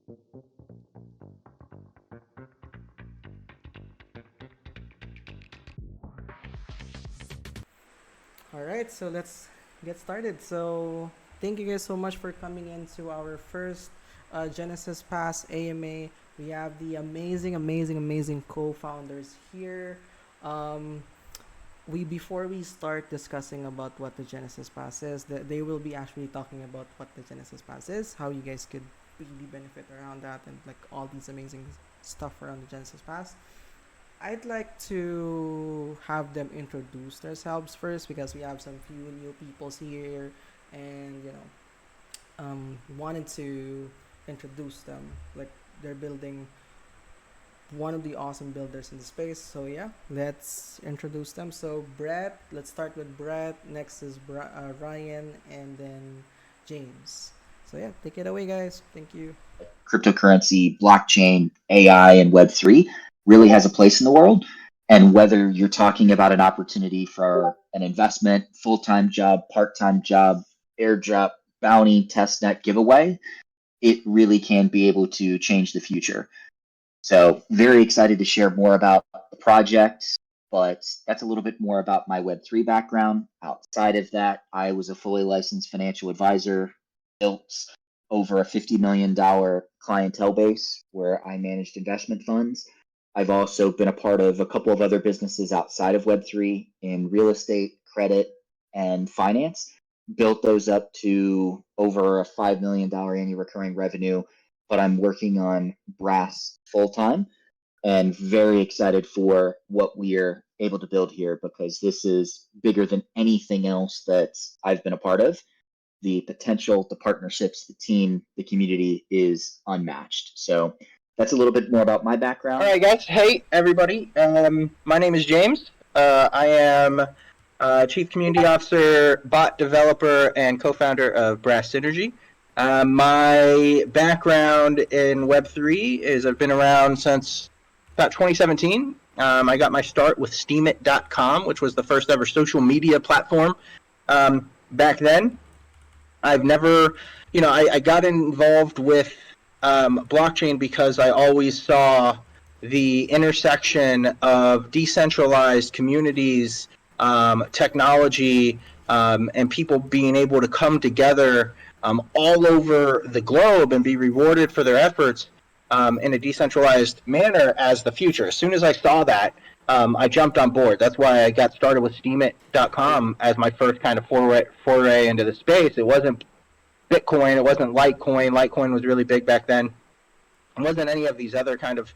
All right, so let's get started. So, thank you guys so much for coming into our first Genesis Pass AMA. We have the amazing co-founders here. Um, we Before we start discussing about what the Genesis Pass is, they will be actually talking about what the Genesis Pass is, how you guys could really benefit around that, and like all these amazing stuff around the Genesis Pass. I'd like to have them introduce themselves first because we have some few new peoples here, and wanted to introduce them. Like they're building one of the awesome builders in the space. So yeah, let's introduce them. So Brett, let's start with Brett. Next is Ryan, and then James. So yeah, take it away, guys. Thank you. Cryptocurrency, blockchain, AI, and Web3 really has a place in the world. And whether you're talking about an opportunity for an investment, full time job, part time job, airdrop, bounty, testnet, giveaway, it really can be able to change the future. So, very excited to share more about the project, but that's a little bit more about my Web3 background. Outside of that, I was a fully licensed financial advisor, built over a $50 million clientele base where I managed investment funds. I've also been a part of a couple of other businesses outside of Web3 in real estate, credit, and finance. Built those up to over a $5 million annual recurring revenue, but I'm working on Brass full time and very excited for what we are able to build here because this is bigger than anything else that I've been a part of. The potential, the partnerships, the team, the community is unmatched. So that's a little bit more about my background. All right, guys. Hey, everybody. My name is James. I am Chief Community Officer, bot developer, and co-founder of Brass Synergy. My background in Web3 is I've been around since about 2017. I got my start with Steemit.com, which was the first ever social media platform back then. I've never, I got involved with blockchain because I always saw the intersection of decentralized communities, technology, and people being able to come together all over the globe and be rewarded for their efforts in a decentralized manner as the future. As soon as I saw that, I jumped on board. That's why I got started with Steemit.com as my first kind of foray into the space. It wasn't Bitcoin. It wasn't Litecoin. Litecoin was really big back then. It wasn't any of these other kind of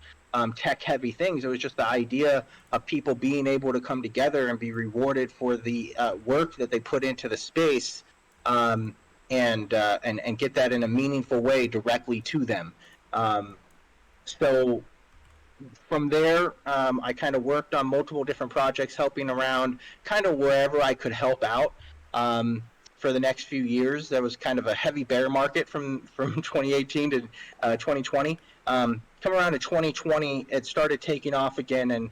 tech-heavy things. It was just the idea of people being able to come together and be rewarded for the work that they put into the space, and get that in a meaningful way directly to them. So from there, I kind of worked on multiple different projects, helping around kind of wherever I could help out. For the next few years, there was kind of a heavy bear market from 2018 to 2020. Come around to 2020, it started taking off again, and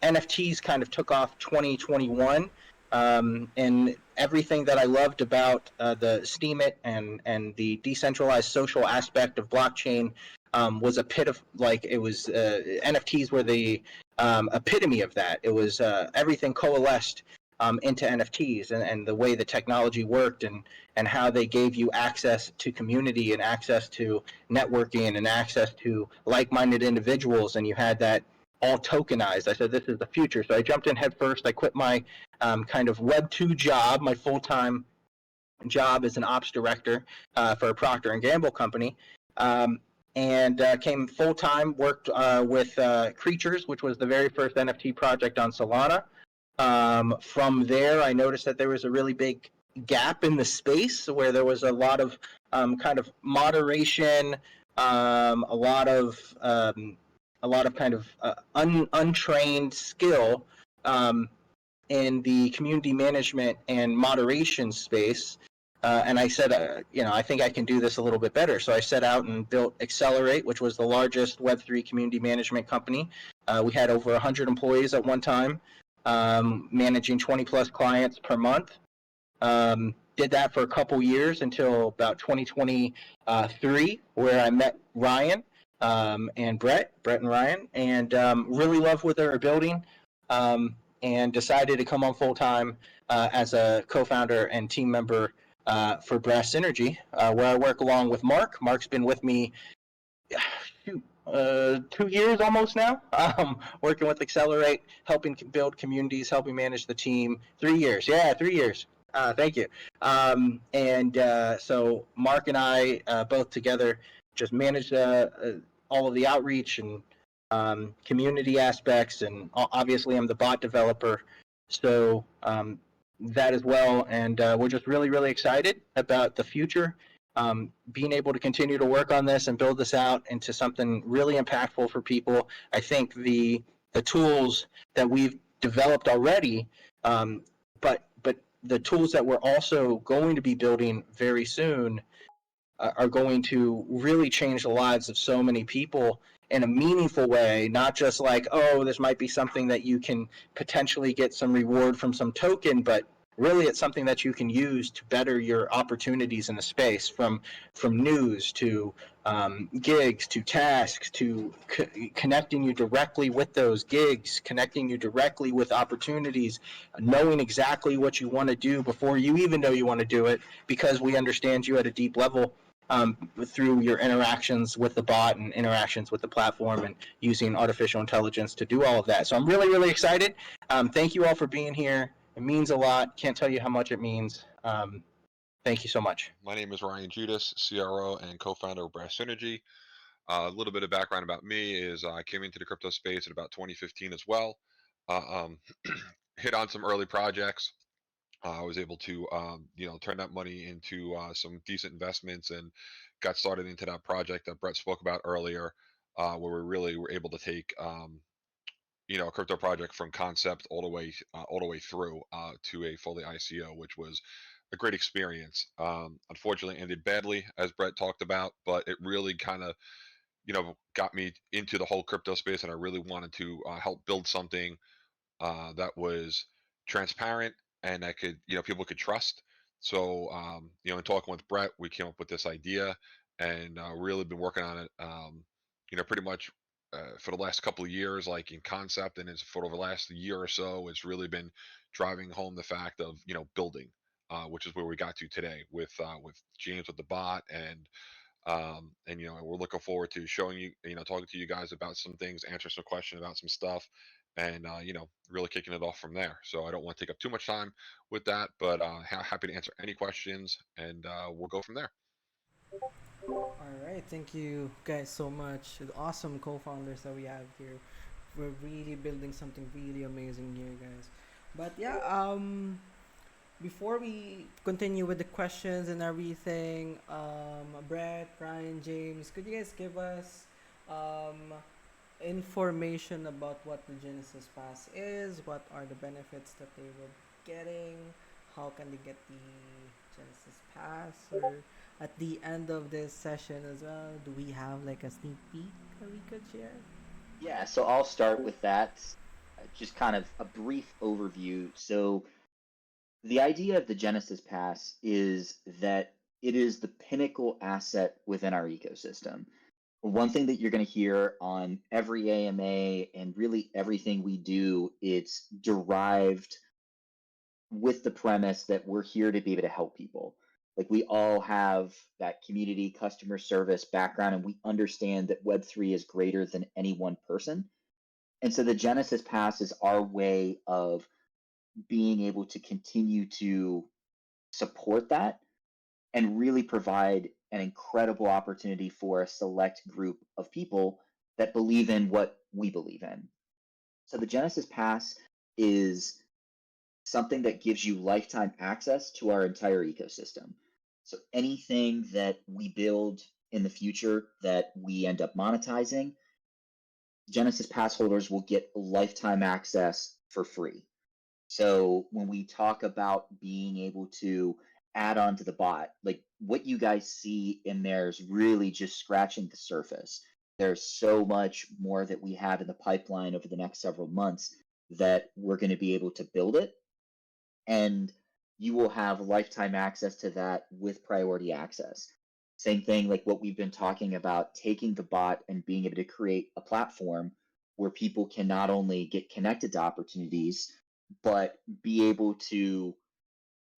NFTs kind of took off 2021. And everything that I loved about the Steemit and the decentralized social aspect of blockchain was a pit of like it was NFTs were the epitome of that. It was everything coalesced into NFTs and the way the technology worked and how they gave you access to community and access to networking and access to like-minded individuals, and you had that all tokenized. I said, this is the future. So I jumped in head first. I quit my kind of Web2 job, my full-time job as an ops director for a Procter & Gamble company. And came full-time, worked with Creatures, which was the very first NFT project on Solana. From there, I noticed that there was a really big gap in the space where there was a lot of kind of moderation, a lot of kind of untrained skill in the community management and moderation space. And I said, I think I can do this a little bit better. So I set out and built Accelerate, which was the largest Web3 community management company. We had over 100 employees at one time, managing 20 plus clients per month. did that for a couple years until about 2023, where I met Ryan and Brett and Ryan, and really loved what they were building, and decided to come on full time as a co-founder and team member for Brass Synergy, where I work along with Mark. Mark's been with me 2 years almost now, working with Accelerate, helping build communities, helping manage the team. 3 years, yeah, 3 years. Thank you. So Mark and I both together just manage all of the outreach and community aspects, and obviously I'm the bot developer, so that as well. And we're just really, really excited about the future. Being able to continue to work on this and build this out into something really impactful for people. I think the tools that we've developed already, but the tools that we're also going to be building very soon are going to really change the lives of so many people in a meaningful way, not just like, oh, this might be something that you can potentially get some reward from some token, but really it's something that you can use to better your opportunities in the space, from news to gigs to tasks to connecting you directly with those gigs, connecting you directly with opportunities, knowing exactly what you want to do before you even know you want to do it, because we understand you at a deep level through your interactions with the bot and interactions with the platform, and using artificial intelligence to do all of that. So I'm really, really excited. Thank you all for being here. It means a lot. Can't tell you how much it means. Thank you so much. My name is Ryan Judas, CRO and co-founder of Brass Synergy. A little bit of background about me is I came into the crypto space in about 2015 as well. Um, hit on some early projects. I was able to, turn that money into some decent investments and got started into that project that Brett spoke about earlier, where we really were able to take, a crypto project from concept all the way through to a fully ICO, which was a great experience. Unfortunately, ended badly, as Brett talked about, but it really kind of, got me into the whole crypto space, and I really wanted to help build something that was transparent and that could, people could trust. So, in talking with Brett, we came up with this idea, and really been working on it, pretty much for the last couple of years, like in concept, and it's for the last year or so, it's really been driving home the fact of, building, which is where we got to today with James with the bot, and we're looking forward to showing you, talking to you guys about some things, answer some questions about some stuff, and really kicking it off from there. So I don't want to take up too much time with that, but happy to answer any questions, and we'll go from there. All right, thank you guys so much. The awesome co-founders that we have here. We're really building something really amazing here, guys. But yeah, before we continue with the questions and everything, Brett, Ryan, James, could you guys give us um, information about what the Genesis Pass is? What are the benefits that they will be getting? How can they get the Genesis Pass? Or at the end of this session as well, do we have like a sneak peek that we could share? Yeah, so I'll start with that. Just kind of a brief overview. So, the idea of the Genesis Pass is that it is the pinnacle asset within our ecosystem. One thing that you're going to hear on every AMA and really everything we do, it's derived with the premise that we're here to be able to help people. Like, we all have that community customer service background, and we understand that Web3 is greater than any one person. And so the Genesis Pass is our way of being able to continue to support that and really provide an incredible opportunity for a select group of people that believe in what we believe in. So the Genesis Pass is something that gives you lifetime access to our entire ecosystem. So anything that we build in the future that we end up monetizing, Genesis Pass holders will get lifetime access for free. So when we talk about being able to add on to the bot, like what you guys see in there is really just scratching the surface. There's so much more that we have in the pipeline over the next several months that we're going to be able to build it. And you will have lifetime access to that with priority access. Same thing like what we've been talking about, taking the bot and being able to create a platform where people can not only get connected to opportunities, but be able to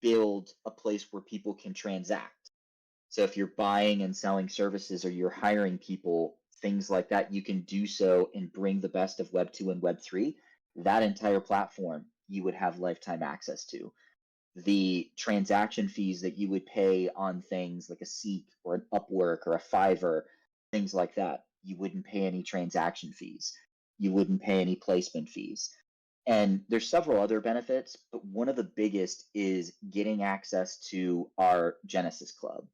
build a place where people can transact. So if you're buying and selling services or you're hiring people, things like that, you can do so and bring the best of Web 2 and Web 3. That entire platform you would have lifetime access to. The transaction fees that you would pay on things like a Seek or an Upwork or a Fiverr, things like that, you wouldn't pay any transaction fees. You wouldn't pay any placement fees. And there's several other benefits, but one of the biggest is getting access to our Genesis Club.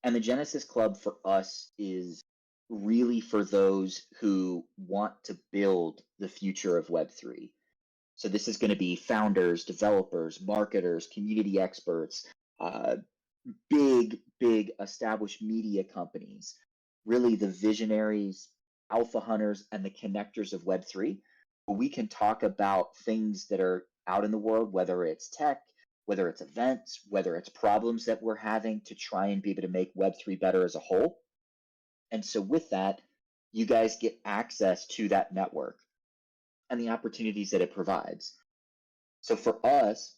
And the Genesis Club for us is really for those who want to build the future of Web3. So this is going to be founders, developers, marketers, community experts, big established media companies, really the visionaries, alpha hunters, and the connectors of Web3. We can talk about things that are out in the world, whether it's tech, whether it's events, whether it's problems that we're having to try and be able to make Web3 better as a whole. And so with that, you guys get access to that network and the opportunities that it provides. So for us,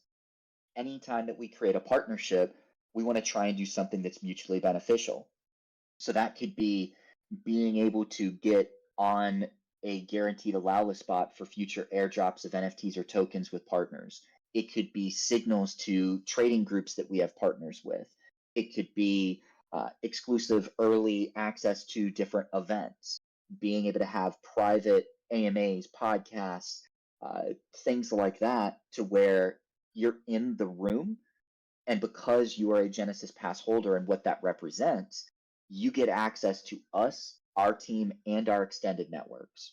anytime that we create a partnership, we want to try and do something that's mutually beneficial. So that could be being able to get on a guaranteed allow list spot for future airdrops of NFTs or tokens with partners. It could be signals to trading groups that we have partners with. It could be exclusive early access to different events, being able to have private AMAs, podcasts, things like that, to where you're in the room. And because you are a Genesis Pass holder and what that represents, you get access to us, our team, and our extended networks.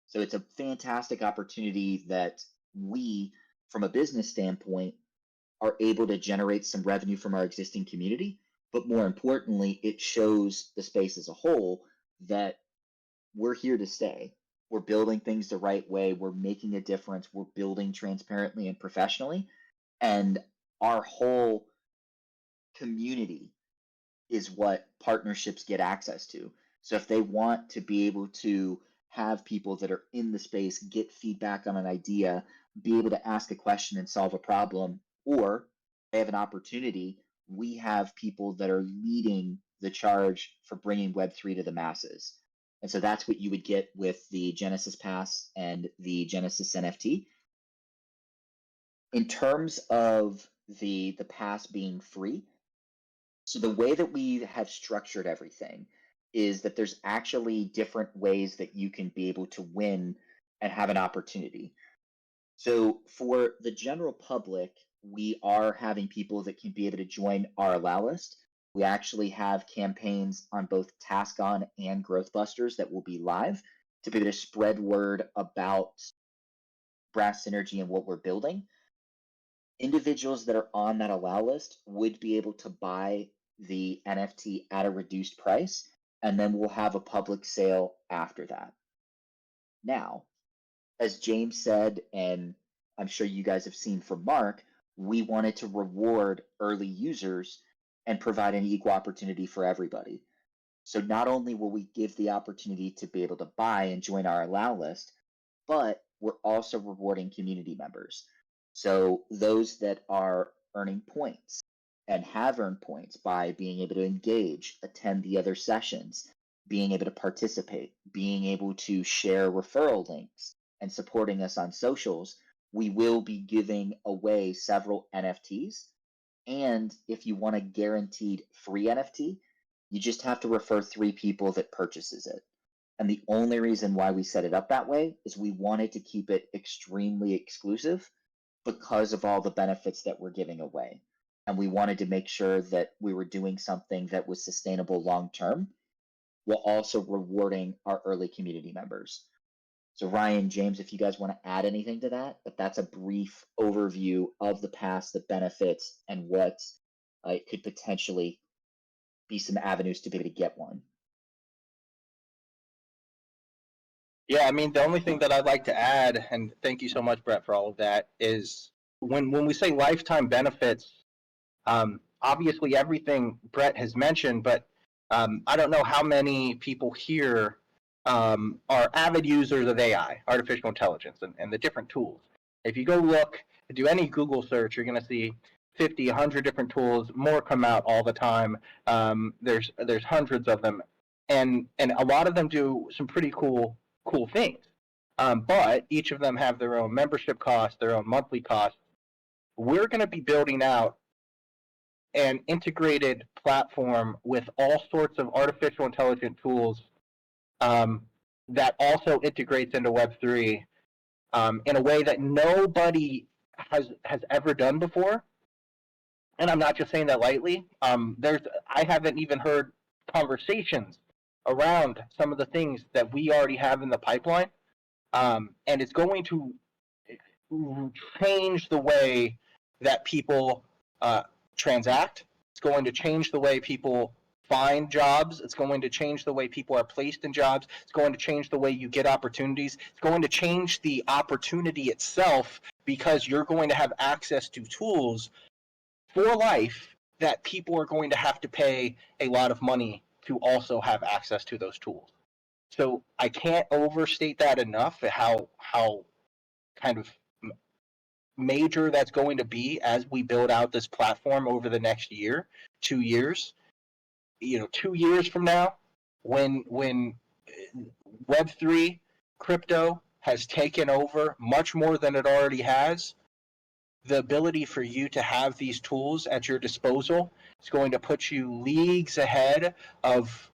So it's a fantastic opportunity that we, from a business standpoint, are able to generate some revenue from our existing community. But more importantly, it shows the space as a whole that we're here to stay. We're building things the right way. We're making a difference. We're building transparently and professionally. And our whole community is what partnerships get access to. So if they want to be able to have people that are in the space get feedback on an idea, be able to ask a question and solve a problem, or they have an opportunity, we have people that are leading the charge for bringing Web3 to the masses. And so that's what you would get with the Genesis Pass and the Genesis NFT. In terms of the pass being free, so the way that we have structured everything is that there's actually different ways that you can be able to win and have an opportunity. So for the general public, we are having people that can be able to join our allow list. We actually have campaigns on both TaskOn and Growth Busters that will be live to be able to spread word about Brass Synergy and what we're building. Individuals that are on that allow list would be able to buy the NFT at a reduced price, and then we'll have a public sale after that. Now, as James said, and I'm sure you guys have seen from Mark, we wanted to reward early users and provide an equal opportunity for everybody. So not only will we give the opportunity to be able to buy and join our allow list, but we're also rewarding community members. So those that are earning points and have earned points by being able to engage, attend the other sessions, being able to participate, being able to share referral links, and supporting us on socials, we will be giving away several NFTs. And if you want a guaranteed free NFT, you just have to refer 3 people that purchases it. And the only reason why we set it up that way is we wanted to keep it extremely exclusive because of all the benefits that we're giving away. And we wanted to make sure that we were doing something that was sustainable long term, while also rewarding our early community members. So Ryan, James, if you guys want to add anything to that, but that's a brief overview of the pass, the benefits, and what it could potentially be some avenues to be able to get one. Yeah, I mean, the only thing that I'd like to add, and thank you so much, Brett, for all of that, is when we say lifetime benefits, obviously everything Brett has mentioned, but I don't know how many people here are avid users of AI, artificial intelligence, and the different tools. If you go look, do any Google search, you're going to see 50, 100 different tools. More come out all the time. There's hundreds of them, and a lot of them do some pretty cool things. But each of them have their own membership costs, their own monthly costs. We're going to be building out an integrated platform with all sorts of artificial intelligence tools that also integrates into Web3 in a way that nobody has ever done before. And I'm not just saying that lightly. I haven't even heard conversations around some of the things that we already have in the pipeline, and it's going to change the way that people transact. It's going to change the way people find jobs. It's going to change the way people are placed in jobs. It's going to change the way you get opportunities. It's going to change the opportunity itself because you're going to have access to tools for life that people are going to have to pay a lot of money to also have access to those tools. So I can't overstate that enough, how kind of major that's going to be as we build out this platform over the next year, 2 years. 2 years from now, when Web3 crypto has taken over much more than it already has, the ability for you to have these tools at your disposal is going to put you leagues ahead of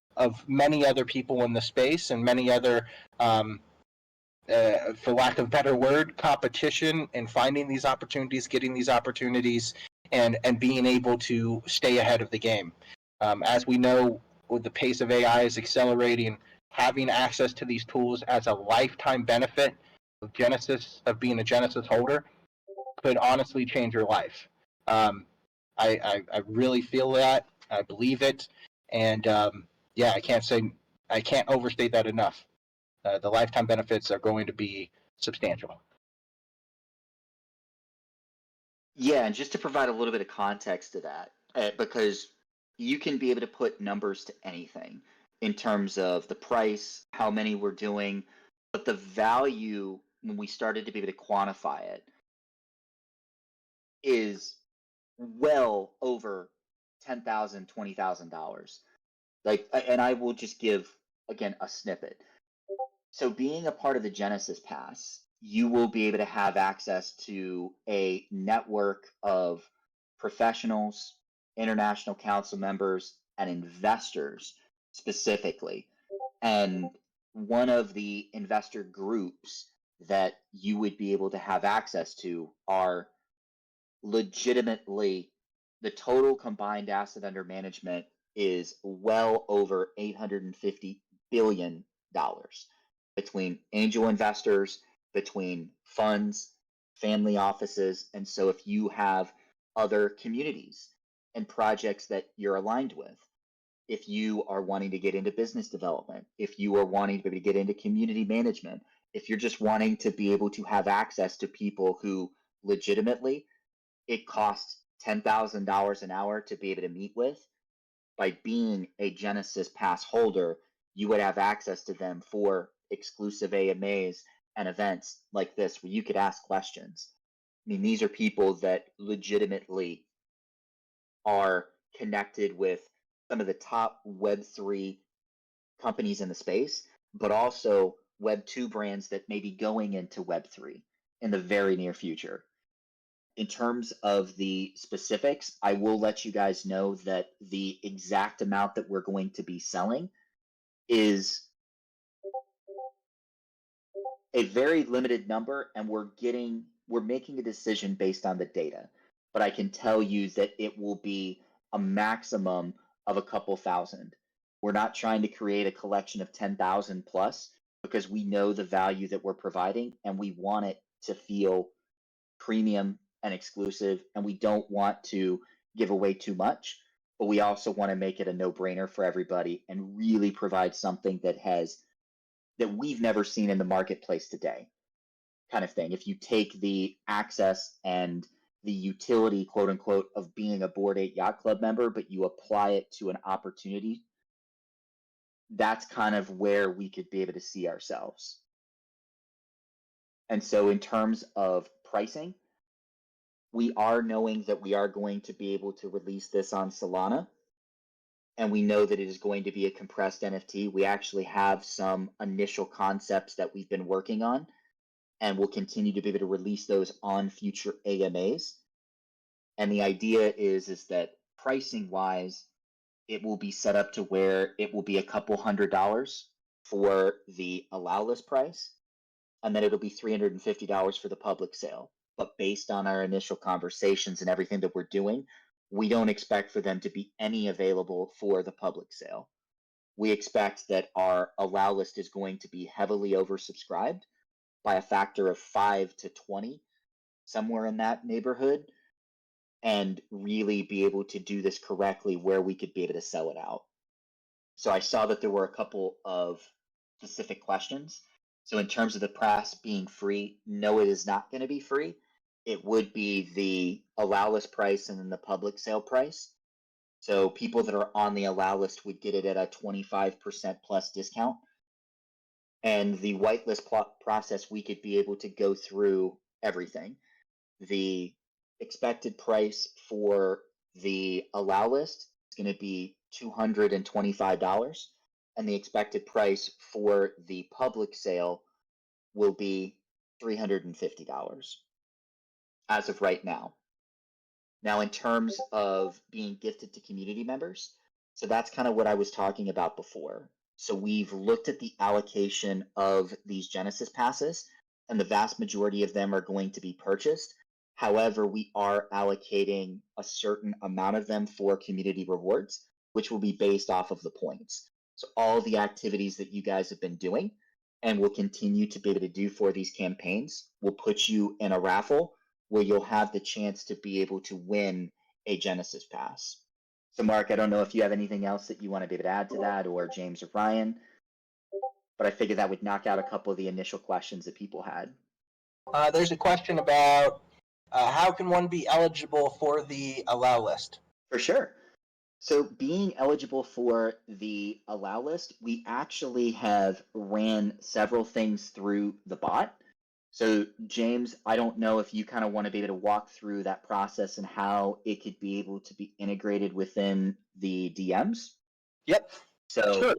many other people in the space and many other for lack of a better word, competition and finding these opportunities, getting these opportunities, and being able to stay ahead of the game. As we know, with the pace of AI is accelerating, having access to these tools as a lifetime benefit of being a Genesis holder could honestly change your life. I really feel that. I believe it, and yeah, I can't overstate that enough. The lifetime benefits are going to be substantial. Yeah, and just to provide a little bit of context to that, because you can be able to put numbers to anything in terms of the price, how many we're doing, but the value when we started to be able to quantify it is well over $10,000, $20,000. Like, and I will just give again a snippet. So, being a part of the Genesis Pass, you will be able to have access to a network of professionals, international council members, and investors specifically. And one of the investor groups that you would be able to have access to are legitimately the total combined asset under management is well over $850 billion between angel investors, between funds, family offices. And so if you have other communities and projects that you're aligned with, if you are wanting to get into business development, if you are wanting to get into community management, if you're just wanting to be able to have access to people who legitimately it costs $10,000 an hour to be able to meet with, by being a Genesis Pass holder, you would have access to them for exclusive AMAs and events like this where you could ask questions. I mean, these are people that legitimately are connected with some of the top Web3 companies in the space, but also Web2 brands that may be going into Web3 in the very near future. In terms of the specifics, I will let you guys know that the exact amount that we're going to be selling is a very limited number, and we're making a decision based on the data. But I can tell you that it will be a maximum of a couple thousand. We're not trying to create a collection of 10,000 plus because we know the value that we're providing and we want it to feel premium and exclusive, and we don't want to give away too much, but we also want to make it a no-brainer for everybody and really provide something that we've never seen in the marketplace today. kind of thing. If you take the access and the utility, quote unquote, of being a Bored Ape Yacht Club member, but you apply it to an opportunity, that's kind of where we could be able to see ourselves. And so in terms of pricing, we are knowing that we are going to be able to release this on Solana. And we know that it is going to be a compressed NFT. We actually have some initial concepts that we've been working on, and we'll continue to be able to release those on future AMAs. And the idea is that pricing wise, it will be set up to where it will be a couple $100 for the allow list price, and then it'll be $350 for the public sale. But based on our initial conversations and everything that we're doing, we don't expect for them to be any available for the public sale. We expect that our allow list is going to be heavily oversubscribed by a factor of 5 to 20, somewhere in that neighborhood, and really be able to do this correctly where we could be able to sell it out. So I saw that there were a couple of specific questions. So in terms of the press being free, no, it is not going to be free. It would be the allow list price and then the public sale price. So people that are on the allow list would get it at a 25% plus discount. And the whitelist process, we could be able to go through everything. The expected price for the allow list is going to be $225, and the expected price for the public sale will be $350 as of right now. Now, in terms of being gifted to community members, so that's kind of what I was talking about before. So we've looked at the allocation of these Genesis passes, and the vast majority of them are going to be purchased. However, we are allocating a certain amount of them for community rewards, which will be based off of the points. So all the activities that you guys have been doing and will continue to be able to do for these campaigns will put you in a raffle where you'll have the chance to be able to win a Genesis pass. So Mark, I don't know if you have anything else that you want to be able to add to that, or James or Brian, but I figured that would knock out a couple of the initial questions that people had. There's a question about how can one be eligible for the allow list? For sure. So being eligible for the allow list, we actually have ran several things through the bot. So James, I don't know if you kind of want to be able to walk through that process and how it could be able to be integrated within the DMs. Yep. So Sure.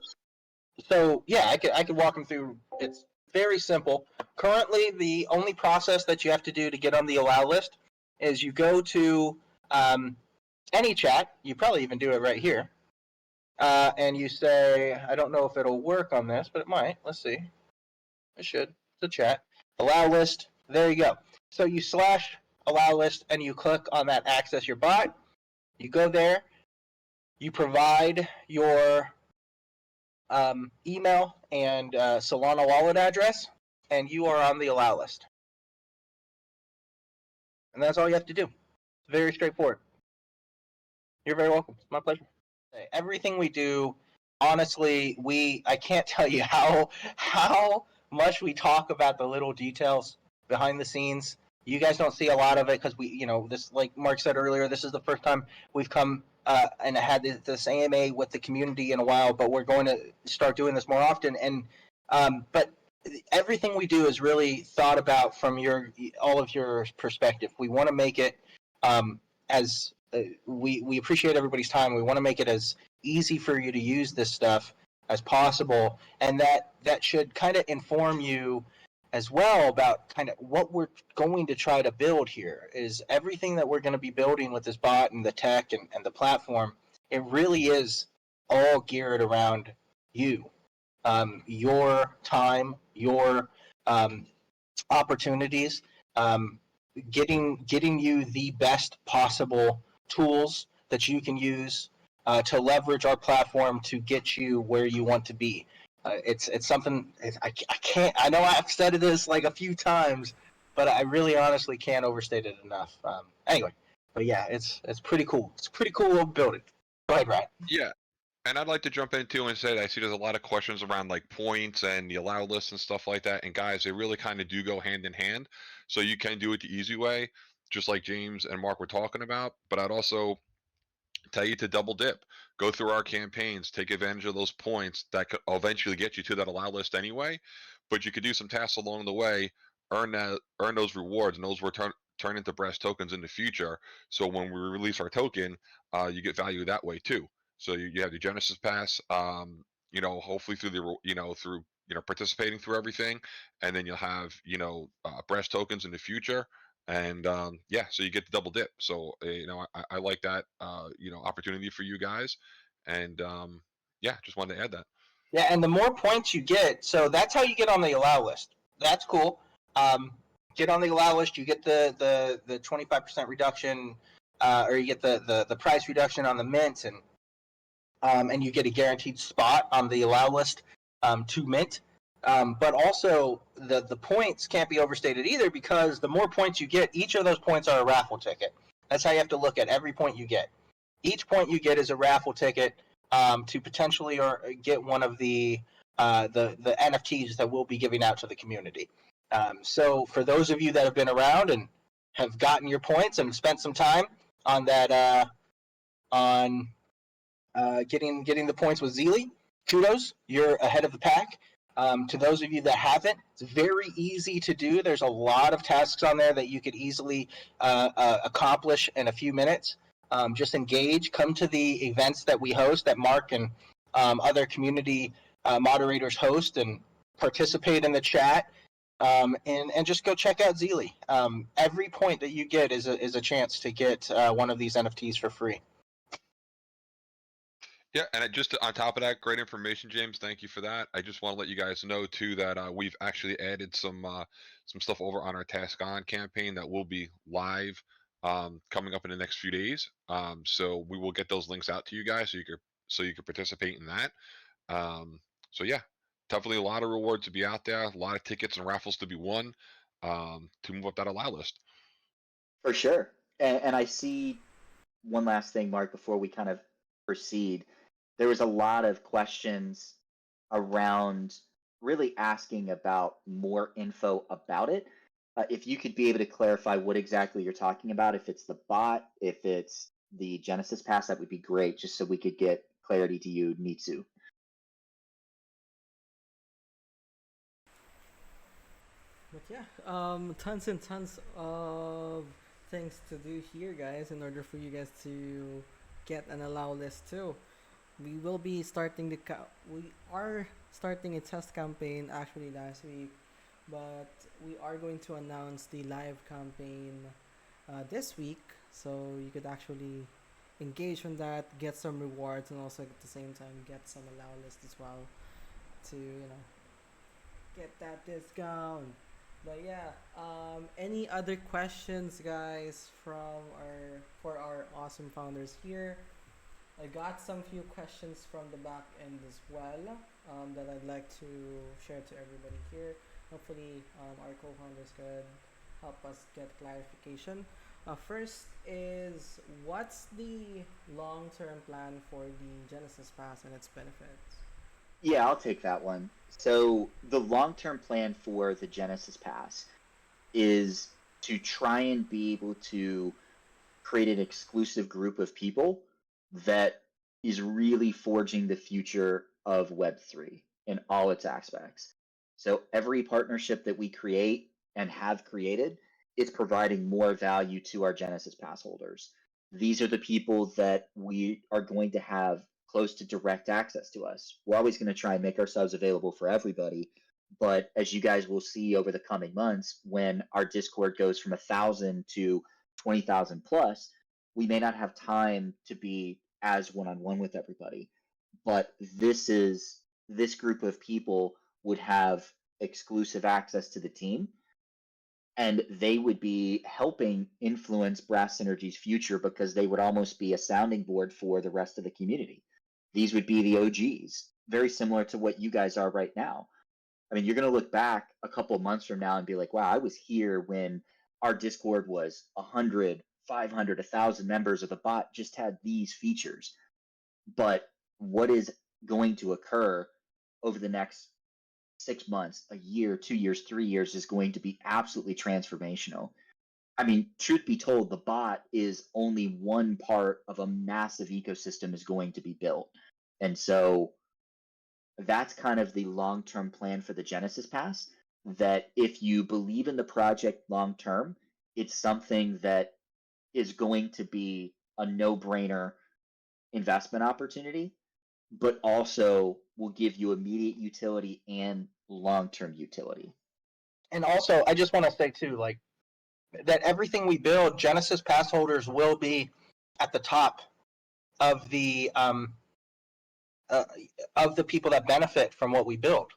So yeah, I could walk them through. It's very simple. Currently, the only process that you have to do to get on the allow list is you go to any chat. You probably even do it right here, and you say, I don't know if it'll work on this, but it might. Let's see. It should. It's a chat. Allow list. There you go. So you slash allow list, and you click on that access your bot. You go there. You provide your email and Solana wallet address, and you are on the allow list. And that's all you have to do. It's very straightforward. You're very welcome. It's my pleasure. Everything we do, honestly, I can't tell you how much we talk about the little details behind the scenes. You guys don't see a lot of it because this, like Mark said earlier, this is the first time we've come and had this AMA with the community in a while, but we're going to start doing this more often. And but everything we do is really thought about from all of your perspective. We want to make it as we appreciate everybody's time. We want to make it as easy for you to use this stuff as possible, and that should kind of inform you as well about kind of what we're going to try to build here. Is everything that we're going to be building with this bot and the tech and the platform, it really is all geared around you, your time, your opportunities, getting you the best possible tools that you can use to leverage our platform to get you where you want to be. It's something I can't. I know I've said this like a few times, but I really honestly can't overstate it enough. Anyway, but yeah, it's pretty cool. It's a pretty cool little building. Go ahead, Ryan. Yeah. And I'd like to jump in too and say that I see there's a lot of questions around like points and the allow list and stuff like that. And guys, they really kind of do go hand in hand. So you can do it the easy way, just like James and Mark were talking about. But I'd also tell you to double dip, go through our campaigns, take advantage of those points that could eventually get you to that allow list anyway. But you could do some tasks along the way, earn those rewards, and those will turn into brass tokens in the future. So when we release our token, you get value that way too. So you have the Genesis Pass, hopefully through through participating through everything, and then you'll have brass tokens in the future, and yeah, so you get the double dip. So I like that opportunity for you guys, and yeah, just wanted to add that. Yeah, and the more points you get, so that's how you get on the allow list. That's cool. Um, get on the allow list, you get the 25% reduction, or you get the price reduction on the mint, and you get a guaranteed spot on the allow list to mint. But also the points can't be overstated either, because the more points you get, each of those points are a raffle ticket. That's how you have to look at every point you get. Each point you get is a raffle ticket to potentially or get one of the NFTs that we'll be giving out to the community. So for those of you that have been around and have gotten your points and spent some time on that on getting the points with Zeely, kudos, you're ahead of the pack. To those of you that haven't, it's very easy to do. There's a lot of tasks on there that you could easily accomplish in a few minutes. Just engage, come to the events that we host, that Mark and other community moderators host, and participate in the chat. And just go check out Zeely. Every point that you get is a chance to get one of these NFTs for free. Yeah, and just on top of that, great information, James. Thank you for that. I just want to let you guys know too that we've actually added some stuff over on our Task On campaign that will be live coming up in the next few days. So we will get those links out to you guys so you can participate in that. So yeah, definitely a lot of rewards to be out there, a lot of tickets and raffles to be won to move up that allow list. For sure. And I see one last thing, Mark, before we kind of proceed. There was a lot of questions around really asking about more info about it. If you could be able to clarify what exactly you're talking about, if it's the bot, if it's the Genesis Pass, that would be great, just so we could get clarity to you, Nitsu. But yeah, tons and tons of things to do here, guys, in order for you guys to get an allow list too. We will be starting we are starting a test campaign actually last week, but we are going to announce the live campaign this week, so you could actually engage on that, get some rewards, and also at the same time get some allow list as well to get that discount. But yeah, any other questions, guys, for our awesome founders here? I got some few questions from the back end as well that I'd like to share to everybody here. Hopefully, our co-founders could help us get clarification. First is, what's the long-term plan for the Genesis Pass and its benefits? Yeah, I'll take that one. So the long-term plan for the Genesis Pass is to try and be able to create an exclusive group of people that is really forging the future of Web3 in all its aspects. So every partnership that we create and have created is providing more value to our Genesis Pass holders. These are the people that we are going to have close to direct access to us. We're always going to try and make ourselves available for everybody. But as you guys will see over the coming months, when our Discord goes from 1,000 to 20,000 plus, we may not have time to be as one-on-one with everybody. But this group of people would have exclusive access to the team, and they would be helping influence Brass Synergy's future, because they would almost be a sounding board for the rest of the community. These would be the OGs, very similar to what you guys are right now. I mean, you're going to look back a couple of months from now and be like, wow, I was here when our Discord was 100, 500, 1,000 members of the bot, just had these features. But what is going to occur over the next 6 months, a year, 2 years, 3 years is going to be absolutely transformational. I mean, truth be told, the bot is only one part of a massive ecosystem is going to be built. And so that's kind of the long-term plan for the Genesis Pass, that if you believe in the project long term, it's something that is going to be a no-brainer investment opportunity, but also will give you immediate utility and long-term utility. And also, I just want to say too, like that everything we build, Genesis pass holders will be at the top of uh, the people that benefit from what we build.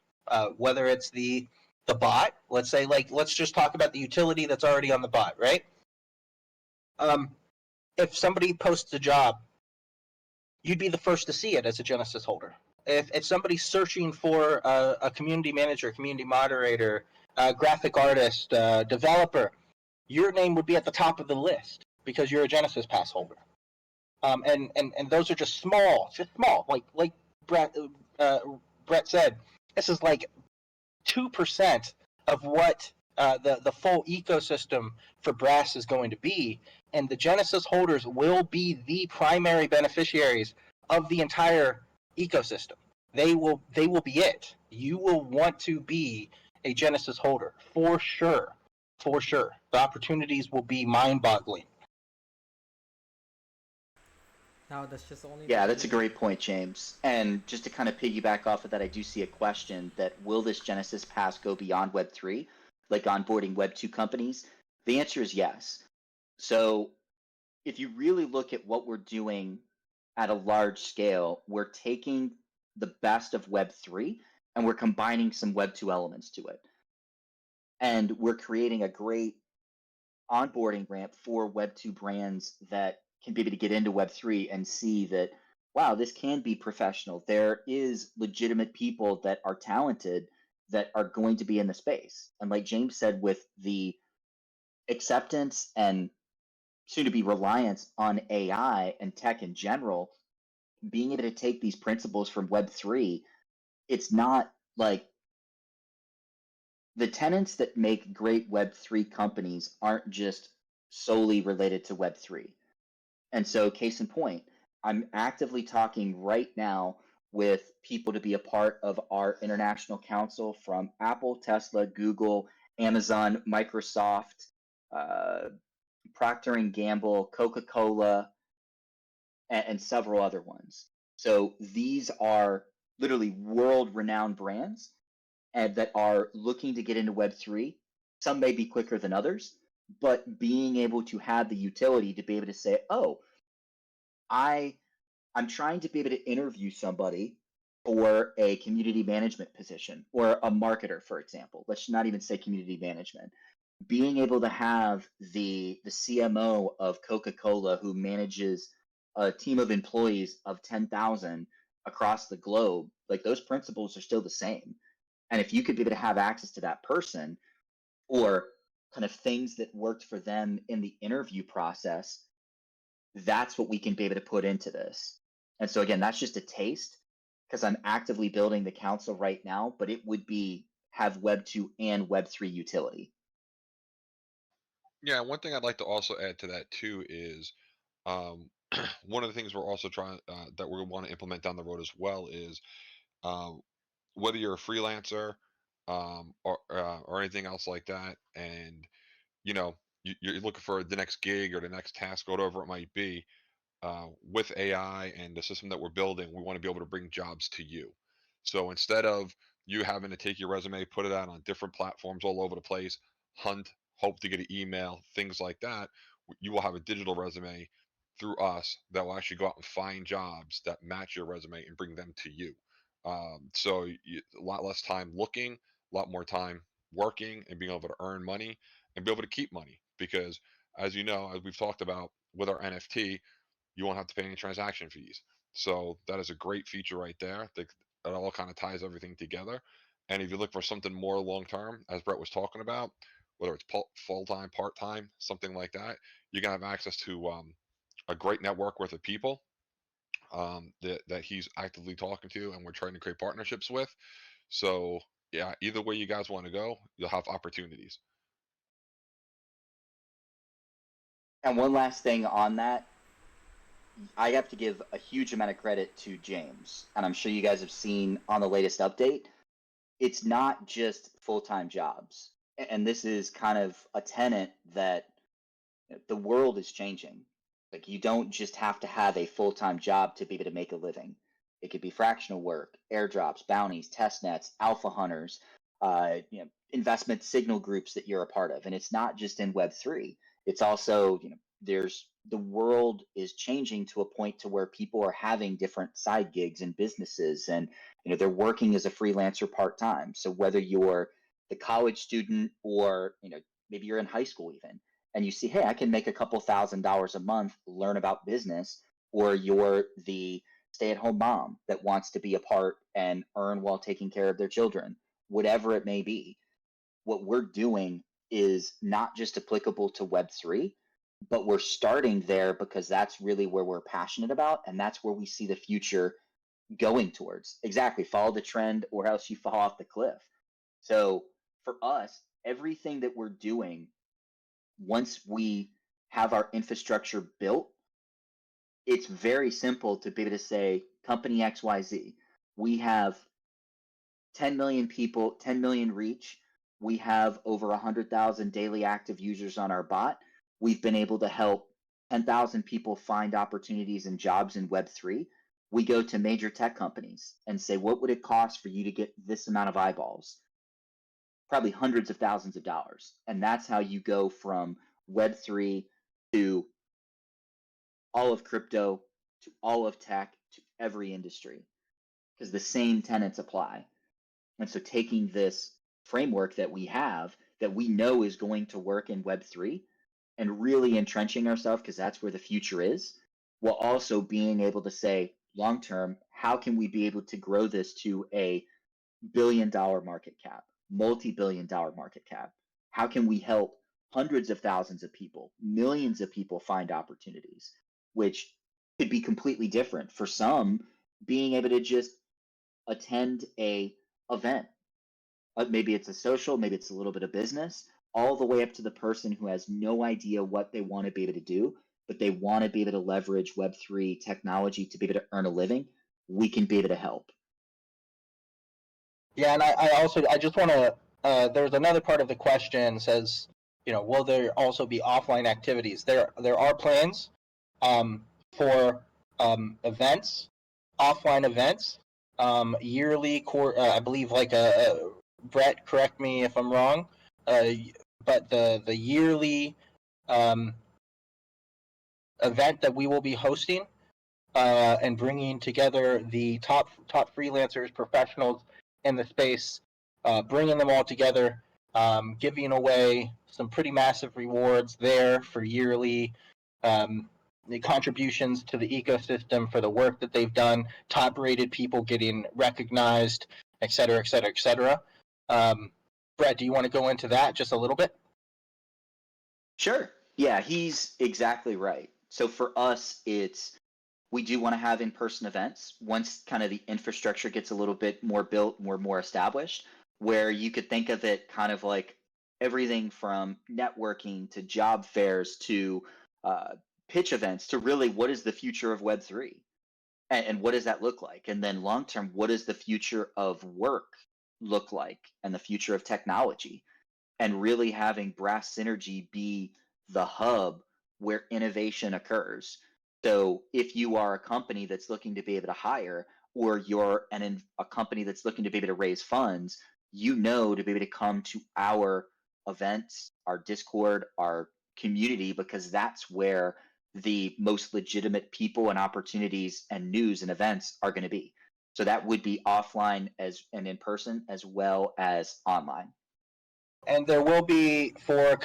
Whether it's the bot, let's say, like let's just talk about the utility that's already on the bot, right? Um, if somebody posts a job, you'd be the first to see it as a Genesis holder. If somebody's searching for a community manager, community moderator, graphic artist, developer, your name would be at the top of the list because you're a Genesis pass holder. And those are just small, like Brett Brett said. This is like 2% of what the full ecosystem for Brass is going to be, and the Genesis holders will be the primary beneficiaries of the entire ecosystem. They will be it. You will want to be a Genesis holder for sure. For sure. The opportunities will be mind-boggling. Now that's just only the Yeah, that's a beginning. great point, James. And just to kind of piggyback off of that, I do see a question that will this Genesis Pass go beyond Web3, like onboarding Web2 companies? The answer is yes. So if you really look at what we're doing at a large scale, we're taking the best of Web3 and we're combining some Web2 elements to it. And we're creating a great onboarding ramp for Web2 brands that can be able to get into Web3 and see that, wow, this can be professional. There is legitimate people that are talented that are going to be in the space. And like James said, with the acceptance and soon to be reliance on AI and tech in general, being able to take these principles from Web3, it's not like the tenants that make great Web3 companies aren't just solely related to Web3. And so, case in point, I'm actively talking right now with people to be a part of our international council from Apple, Tesla, Google, Amazon, Microsoft, uh, Procter and Gamble, Coca-Cola, and several other ones. So these are literally world-renowned brands and that are looking to get into Web3. Some may be quicker than others, but being able to have the utility to be able to say, oh, I'm trying to be able to interview somebody for a community management position or a marketer, for example. Let's not even say community management. Being able to have the CMO of Coca-Cola who manages a team of employees of 10,000 across the globe, like those principles are still the same. And if you could be able to have access to that person or kind of things that worked for them in the interview process, that's what we can be able to put into this. And so again, that's just a taste because I'm actively building the council right now, but it would be have Web 2 and Web 3 utility. Yeah, one thing I'd like to also add to that too is um, one of the things we're also trying that we want to implement down the road as well is um, whether you're a freelancer or anything else like that, and you know you're looking for the next gig or the next task, whatever it might be. With AI and the system that we're building, we want to be able to bring jobs to you. So instead of you having to take your resume, put it out on different platforms all over the place, hunt, hope to get an email, things like that, you will have a digital resume through us that will actually go out and find jobs that match your resume and bring them to you. So a lot less time looking, a lot more time working and being able to earn money and be able to keep money. Because as you know, as we've talked about with our NFT, you won't have to pay any transaction fees. So that is a great feature right there. That all kind of ties everything together. And if you look for something more long term, as Brett was talking about, whether it's full time, part time, something like that, you're gonna have access to a great network worth of people that he's actively talking to, and we're trying to create partnerships with. So yeah, either way you guys want to go, you'll have opportunities. And one last thing on that, I have to give a huge amount of credit to James, and I'm sure you guys have seen on the latest update. It's not just full-time jobs, and this is kind of a tenet that the world is changing. Like, you don't just have to have a full-time job to be able to make a living. It could be fractional work, airdrops, bounties, test nets, alpha hunters, investment signal groups that you're a part of. And it's not just in Web3. It's also, there's the world is changing to a point to where people are having different side gigs and businesses, and they're working as a freelancer part-time. So whether you're the college student, or maybe you're in high school even, and you see, hey, I can make a couple $1,000s a month, learn about business, or you're the stay-at-home mom that wants to be a part and earn while taking care of their children, whatever it may be. What we're doing is not just applicable to Web3, but we're starting there because that's really where we're passionate about, and that's where we see the future going towards. Exactly, follow the trend or else you fall off the cliff. So for us, everything that we're doing, once we have our infrastructure built, it's very simple to be able to say, company XYZ, we have 10 million people, 10 million reach. We have over 100,000 daily active users on our bot. We've been able to help 10,000 people find opportunities and jobs in Web3. We go to major tech companies and say, what would it cost for you to get this amount of eyeballs? Probably hundreds of thousands of dollars. And that's how you go from Web3 to all of crypto, to all of tech, to every industry, because the same tenets apply. And so taking this framework that we have, that we know is going to work in Web3, and really entrenching ourselves, because that's where the future is, while also being able to say, long term, how can we be able to grow this to a billion-dollar market cap, multi-billion-dollar market cap? How can we help hundreds of thousands of people, millions of people find opportunities, which could be completely different. For some, being able to just attend a event. Maybe it's a social, maybe it's a little bit of business, all the way up to the person who has no idea what they want to be able to do, but they want to be able to leverage Web3 technology to be able to earn a living. We can be able to help. Yeah, and I just want to. There's another part of the question says, will there also be offline activities? There are plans for events, offline events, yearly. I believe like Brett, correct me if I'm wrong, but the yearly event that we will be hosting and bringing together the top freelancers, professionals in the space, bringing them all together, giving away some pretty massive rewards there for yearly the contributions to the ecosystem for the work that they've done, top rated people getting recognized, et cetera, et cetera, et cetera. Brett, do you want to go into that just a little bit? Sure. Yeah, he's exactly right. So for us, we do want to have in-person events once kind of the infrastructure gets a little bit more built, more established, where you could think of it kind of like everything from networking to job fairs to pitch events to really what is the future of Web3, and what does that look like? And then long term, what does the future of work look like, and the future of technology? And really having Brass Synergy be the hub where innovation occurs. So if you are a company that's looking to be able to hire, or you're a company that's looking to be able to raise funds, to be able to come to our events, our Discord, our community, because that's where the most legitimate people and opportunities and news and events are going to be. So that would be offline and in person, as well as online. And there will be for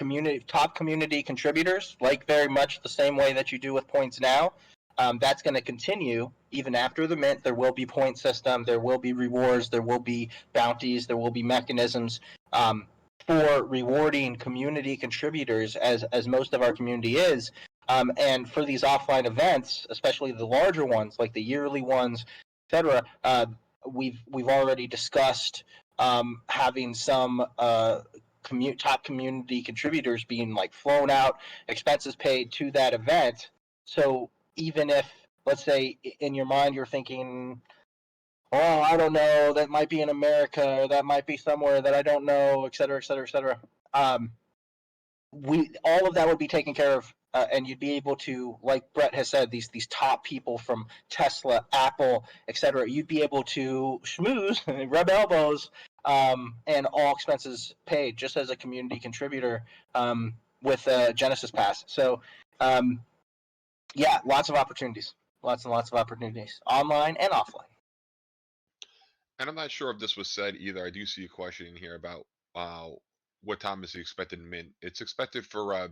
top community contributors, like very much the same way that you do with points now. That's going to continue even after the mint. There will be point system, there will be rewards, there will be bounties, there will be mechanisms for rewarding community contributors, as most of our community is. And for these offline events, especially the larger ones, like the yearly ones, etc., we've already discussed having some top community contributors being like flown out, expenses paid to that event. So even if, let's say, in your mind you're thinking, oh, I don't know, that might be in America, or that might be somewhere that I don't know, et cetera, et cetera, et cetera. We all of that would be taken care of, and you'd be able to, like Brett has said, these top people from Tesla, Apple, etc. You'd be able to schmooze, rub elbows, and all expenses paid, just as a community contributor with Genesis Pass. So, yeah, lots of opportunities, lots and lots of opportunities, online and offline. And I'm not sure if this was said either. I do see a question in here about uh, what time is the expected mint. It's expected for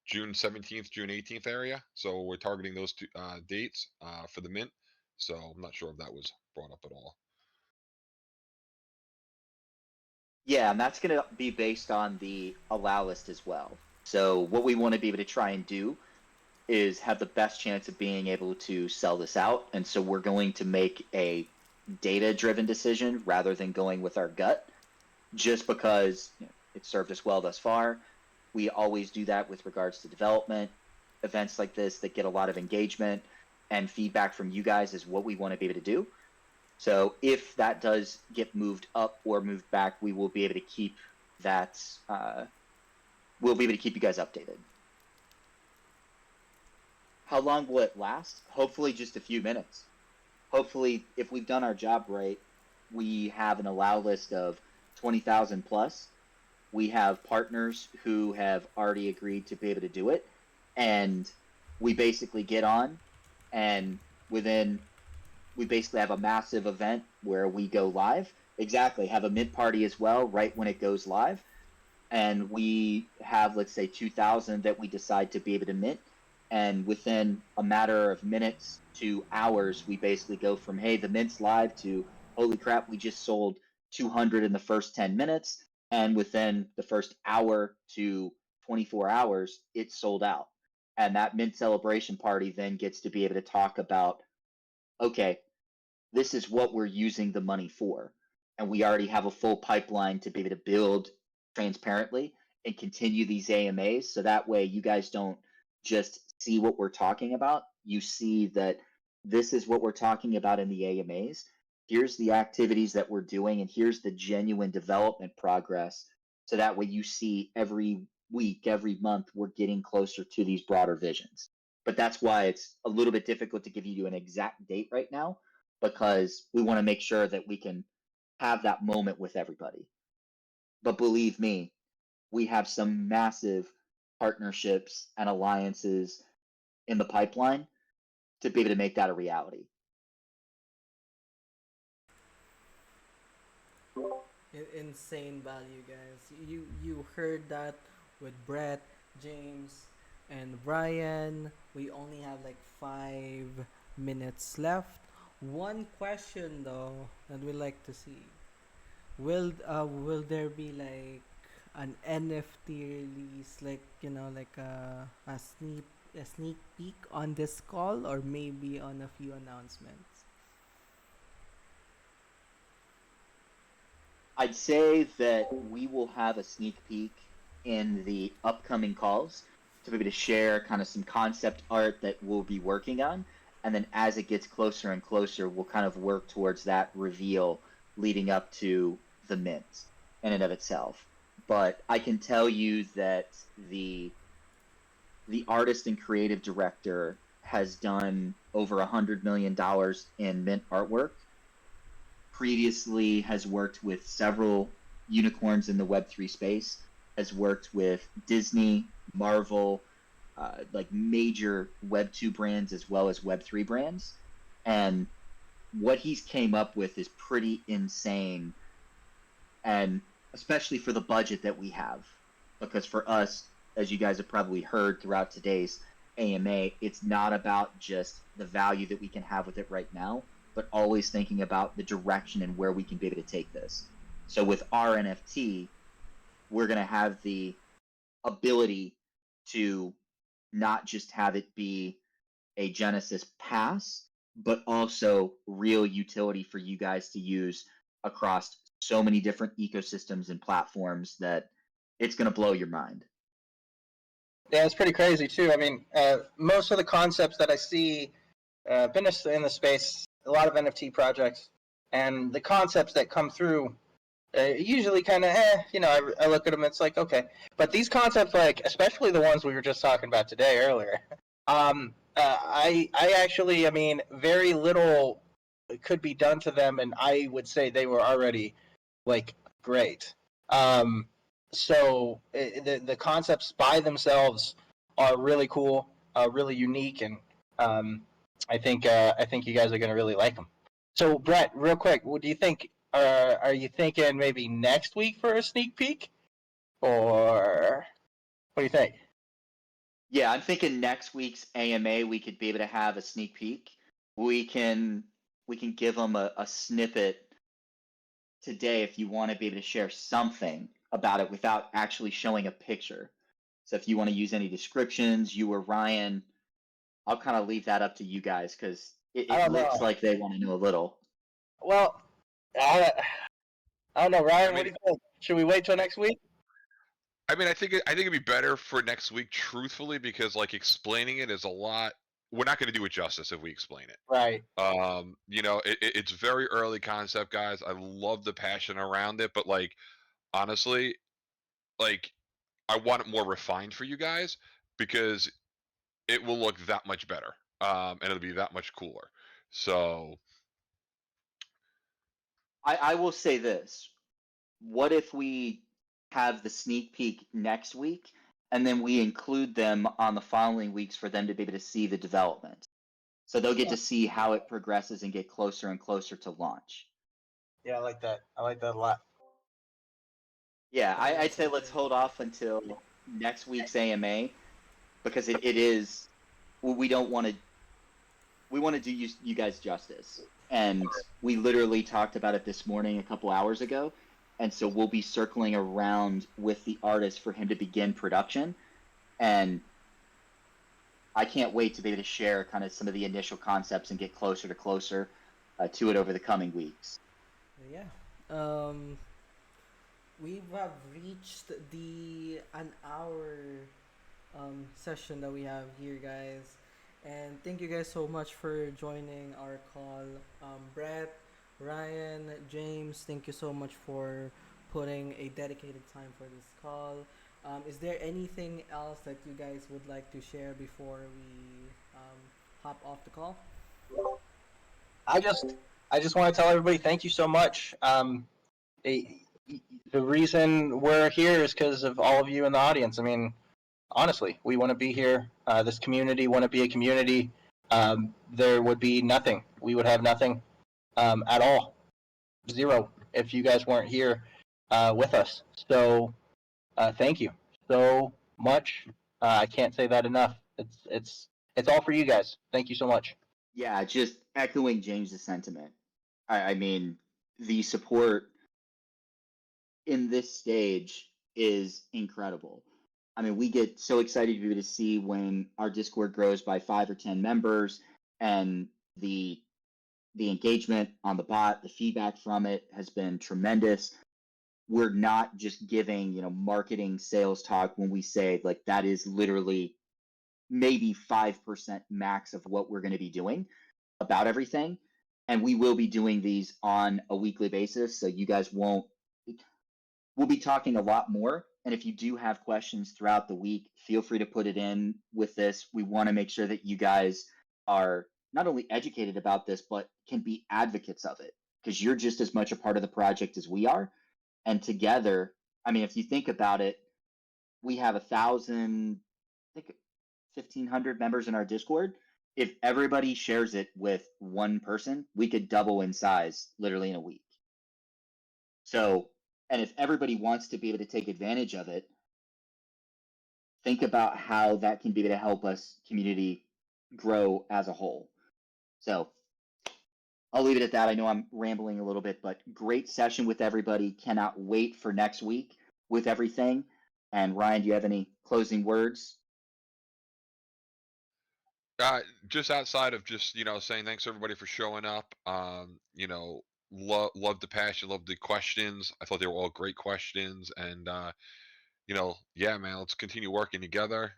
June 17th, June 18th area. So we're targeting those two dates for the mint. So I'm not sure if that was brought up at all. Yeah, and that's going to be based on the allow list as well. So what we want to be able to try and do is have the best chance of being able to sell this out. And so we're going to make a data-driven decision rather than going with our gut, just because it served us well thus far. We always do that with regards to development. Events like this that get a lot of engagement and feedback from you guys is what we want to be able to do. So if that does get moved up or moved back, we will be able to keep that. We'll be able to keep you guys updated. How long will it last? Hopefully just a few minutes. Hopefully, if we've done our job right, we have an allow list of 20,000 plus. We have partners who have already agreed to be able to do it. And we basically get on, and we basically have a massive event where we go live. Exactly. Have a mint party as well, right when it goes live. And we have, let's say, 2,000 that we decide to be able to mint. And within a matter of minutes to hours, we basically go from, hey, the mint's live, to, holy crap, we just sold 200 in the first 10 minutes. And within the first hour to 24 hours, it's sold out. And that mint celebration party then gets to be able to talk about, okay, this is what we're using the money for. And we already have a full pipeline to be able to build transparently and continue these AMAs. So that way you guys don't just see what we're talking about. You see that this is what we're talking about in the AMAs. Here's the activities that we're doing, and here's the genuine development progress. So that way you see every week, every month, we're getting closer to these broader visions. But that's why it's a little bit difficult to give you an exact date right now, because we want to make sure that we can have that moment with everybody. But believe me, we have some massive partnerships and alliances in the pipeline to be able to make that a reality. Insane value, guys. You heard that with Brett, James, and Brian. We only have like 5 minutes left. One question though that we like to see. Will there be like an NFT release, like like a sneak peek on this call, or maybe on a few announcements? I'd say that we will have a sneak peek in the upcoming calls to be able to share kind of some concept art that we'll be working on. And then as it gets closer and closer, we'll kind of work towards that reveal leading up to the mint in and of itself. But I can tell you that the artist and creative director has done over $100 million in mint artwork. Previously has worked with several unicorns in the Web3 space, has worked with Disney, Marvel, like major Web2 brands as well as Web3 brands. And what he's came up with is pretty insane, and especially for the budget that we have. Because for us, as you guys have probably heard throughout today's AMA, it's not about just the value that we can have with it right now, but always thinking about the direction and where we can be able to take this. So with our NFT, we're going to have the ability to not just have it be a Genesis pass, but also real utility for you guys to use across so many different ecosystems and platforms that it's going to blow your mind. Yeah, it's pretty crazy too. I mean, most of the concepts that I see, been in the space, a lot of NFT projects, and the concepts that come through, usually kind of, I look at them, it's like, okay. But these concepts, like, especially the ones we were just talking about today earlier, I actually, I mean, very little could be done to them, and I would say they were already, like, great. So the concepts by themselves are really cool, really unique, and I think you guys are gonna really like them. So Brett, real quick, what do you think? Are you thinking maybe next week for a sneak peek, or what do you think? Yeah, I'm thinking next week's AMA we could be able to have a sneak peek. We can give them a snippet today if you want to be able to share something about it without actually showing a picture. So if you want to use any descriptions, you or Ryan, I'll kind of leave that up to you guys because I it don't looks know. like they want to know a little. Well, I, I don't know, I Ryan. What mean, do you think? Should we wait till next week? I think it'd be better for next week, truthfully, because like explaining it is a lot. We're not going to do it justice if we explain it. Right. It's very early concept, guys. I love the passion around it, but like honestly, like I want it more refined for you guys because it will look that much better, and it'll be that much cooler. So I will say this. What if we have the sneak peek next week and then we include them on the following weeks for them to be able to see the development? So they'll get to see how it progresses and get closer and closer to launch. Yeah, I like that. I like that a lot. Yeah, Yeah, I'd that's say let's something. hold off until next week's AMA because it is well, we want to do you guys justice. And we literally talked about it this morning a couple hours ago. And so we'll be circling around with the artist for him to begin production. And I can't wait to be able to share kind of some of the initial concepts and get closer to it over the coming weeks. Yeah. Um, we have reached the an hour session that we have here, guys. And thank you guys so much for joining our call. Brett, Ryan, James, thank you so much for putting a dedicated time for this call. Is there anything else that you guys would like to share before we hop off the call? I just I just want to tell everybody thank you so much. The, the reason we're here is because of all of you in the audience. I mean, honestly, we want to be here. This community want to be a community. There would be nothing. We would have nothing at all. Zero if you guys weren't here with us. So thank you so much. I can't say that enough. It's all for you guys. Thank you so much. Yeah, just echoing James's sentiment. I mean, the support in this stage is incredible. I mean, we get so excited to be able to see when our Discord grows by 5 or 10 members, and the engagement on the bot, the feedback from it has been tremendous. We're not just giving marketing sales talk when we say like that is literally maybe 5% max of what we're going to be doing about everything. And we will be doing these on a weekly basis. So you guys won't, we'll be talking a lot more. And if you do have questions throughout the week, feel free to put it in with this. We want to make sure that you guys are not only educated about this, but can be advocates of it because you're just as much a part of the project as we are. And together, I mean, if you think about it, we have 1,000, I think 1,500 members in our Discord. If everybody shares it with one person, we could double in size literally in a week. So, and if everybody wants to be able to take advantage of it, think about how that can be able to help us community grow as a whole. So, I'll leave it at that. I know I'm rambling a little bit, but great session with everybody. Cannot wait for next week with everything. And Ryan, do you have any closing words? Just outside of just, saying thanks everybody for showing up. Love the passion, love the questions. I thought they were all great questions, and yeah, man, let's continue working together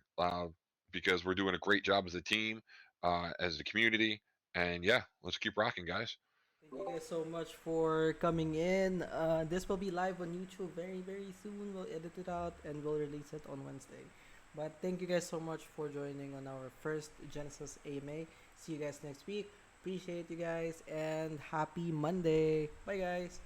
because we're doing a great job as a team, as a community, and yeah, let's keep rocking, guys. Thank you guys so much for coming in. This will be live on YouTube very, very soon. We'll edit it out and we'll release it on Wednesday. But thank you guys so much for joining on our first Genesis AMA. See you guys next week. Appreciate you guys and happy Monday. Bye, guys.